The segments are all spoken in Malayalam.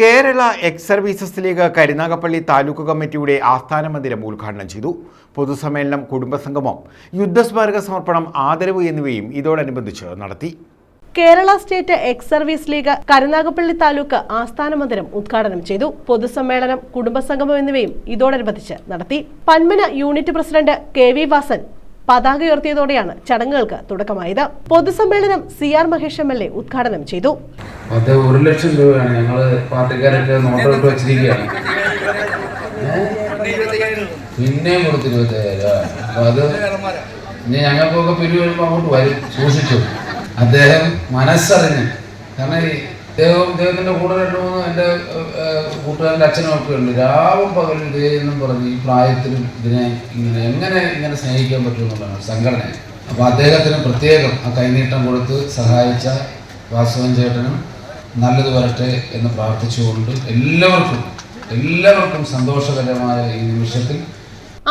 Kerala X services league Karunagappally taluk കമ്മിറ്റിയുടെ ആസ്ഥാന മന്ദിരം ഉദ്ഘാടനം ചെയ്തു. പൊതുസമ്മേളനം, കുടുംബസംഗമം, യുദ്ധസ്മാരക സമർപ്പണം, ആദരവ് എന്നിവയും ഇതോടനുബന്ധിച്ച് നടത്തി. Kerala state ex service league Karunagappally taluk ആസ്ഥാന മന്ദിരം ഉദ്ഘാടനം ചെയ്തു. പൊതുസമ്മേളനം, കുടുംബസംഗമം എന്നിവയും ഇതോടനുബന്ധിച്ച് നടത്തി. Panmana unit president KV Vasan പതാക ഉയർത്തിയതോടെയാണ് ചടങ്ങുകൾക്ക് തുടക്കമായത്. പൊതുസമ്മേളനം CR മഹേഷ് MLA ഉദ്ഘാടനം ചെയ്തു. 1 ലക്ഷം രൂപയാണ് ഞങ്ങൾ പാർട്ടിക്കാരൊക്കെ നോട്ടോട്ട് വെച്ചിരിക്കുകയാണ്. പിന്നെയും കൊടുത്ത് 25,000. അത് ഇനി ഞങ്ങൾക്കൊക്കെ പിരിവ് വരുമ്പോൾ അങ്ങോട്ട് വരും. സൂക്ഷിച്ചു. അദ്ദേഹം മനസ്സറിഞ്ഞ്, കാരണം അദ്ദേഹത്തിന്റെ കൂടെ 2-3 എൻ്റെ കൂട്ടുകാരൻ്റെ അച്ഛനും ഒക്കെ ഉണ്ട്. രാവും പകലും ഇതേന്നും പറഞ്ഞ് ഈ പ്രായത്തിലും ഇതിനെ എങ്ങനെ സ്നേഹിക്കാൻ പറ്റുമെന്നുള്ളതാണ് സംഘടന. അപ്പോൾ അദ്ദേഹത്തിന് പ്രത്യേകം ആ കൈനീട്ടം കൊടുത്ത് സഹായിച്ച വാസവൻ ചേട്ടനും നല്ലത് വരട്ടെ എന്ന് പ്രാർത്ഥിച്ചുകൊണ്ട് എല്ലാവർക്കും സന്തോഷകരമായ ഈ നിമിഷത്തിൽ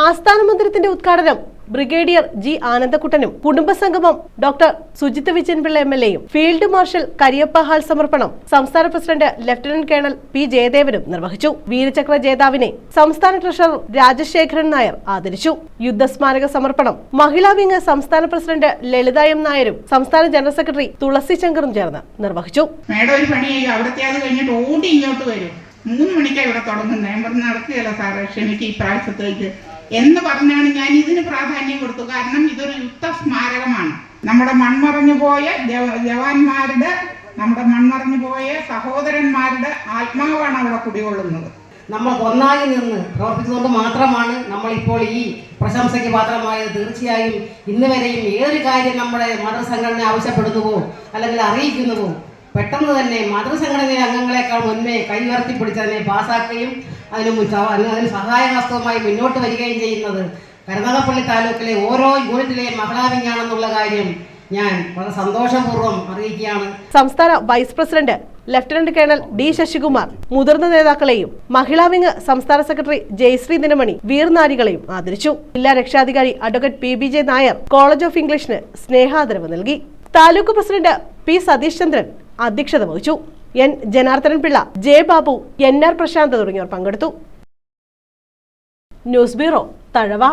ആസ്ഥാന മന്ദിരത്തിന്റെ ഉദ്ഘാടനം ബ്രിഗേഡിയർ G ആനന്ദക്കുട്ടനും, കുടുംബസംഗമം ഡോക്ടർ സുജിത് വിജയൻപിള്ള MLAയും, ഫീൽഡ് മാർഷൽ കരിയപ്പ ഹാൾ സമർപ്പണം സംസ്ഥാന പ്രസിഡന്റ് ലഫ്റ്റനന്റ് കേണൽ P ജയദേവനും നിർവഹിച്ചു. വീരചക്ര ജേതാവിനെ സംസ്ഥാന ട്രഷറർ രാജശേഖരൻ നായർ ആദരിച്ചു. യുദ്ധസ്മാരക സമർപ്പണം മഹിളാ വിംഗ് സംസ്ഥാന പ്രസിഡന്റ് ലളിത M നായരും സംസ്ഥാന ജനറൽ സെക്രട്ടറി തുളസി ശങ്കറും ചേർന്ന് നിർവഹിച്ചു. കഴിഞ്ഞിട്ട് ഓടി ഇങ്ങോട്ട് വരും. 3 മണിക്കാണ് ഇവിടെ തുടങ്ങുന്നത്. ഞാൻ പറഞ്ഞ് നടക്കുകയല്ല സാറേ, ക്ഷമിക്ക്, ഈ പ്രാവശ്യത്തേക്ക് എന്ന് പറഞ്ഞാണ് ഞാൻ ഇതിന് പ്രാധാന്യം കൊടുത്തു. കാരണം ഇതൊരു യുദ്ധ സ്മാരകമാണ്. നമ്മുടെ മൺമറഞ്ഞു പോയ ജവാന്മാരുടെ, നമ്മുടെ മൺമറഞ്ഞു പോയ സഹോദരന്മാരുടെ ആത്മാവാണ് അവിടെ കുടികൊള്ളുന്നത്. നമ്മൾ ഒന്നായി നിന്ന് പ്രവർത്തിച്ചുകൊണ്ട് മാത്രമാണ് നമ്മളിപ്പോൾ ഈ പ്രശംസയ്ക്ക് പാത്രമായത്. തീർച്ചയായും ഇന്ന് വരെയും ഏതൊരു കാര്യം നമ്മുടെ മതസംഘടന ആവശ്യപ്പെടുന്നുവോ അല്ലെങ്കിൽ അറിയിക്കുന്നുവോ പെട്ടെന്ന് തന്നെ മാതൃസംഘടനയിലെ അംഗങ്ങളെക്കാൾ മുന്നേ കൈയുയർത്തിപ്പിടിച്ച് അതിനെ പാസാക്കുകയും അതിന് സഹായഹസ്തവുമായി മുന്നോട്ട് വരികയും ചെയ്യുന്നത് കരുനാഗപ്പള്ളി താലൂക്കിലെ ഓരോ യൂണിറ്റിലെയും മഹിളാ വിംഗാണെന്നുള്ള കാര്യം ഞാൻ വളരെ സന്തോഷപൂർവ്വം അറിയിക്കുകയാണ്. സംസ്ഥാന vice president lieutenant colonel D Sasikumar മുതിർന്ന നേതാക്കളെയും മഹിളാ വിംഗ് സംസ്ഥാന സെക്രട്ടറി ജയശ്രീ ദിനമണി വീർനാരികളെയും ആദരിച്ചു. ജില്ലാ രക്ഷാധികാരി advocate PBJ Nair college of ഇംഗ്ലീഷിന് സ്നേഹാദരവ് നൽകി. താലൂക്ക് പ്രസിഡന്റ് P സതീഷ് ചന്ദ്രൻ അധ്യക്ഷത വഹിച്ചു. N Janardhanan Pillai, J Babu, NR Prashant തുടങ്ങിയവർ പങ്കെടുത്തു. News bureau, Thazhava.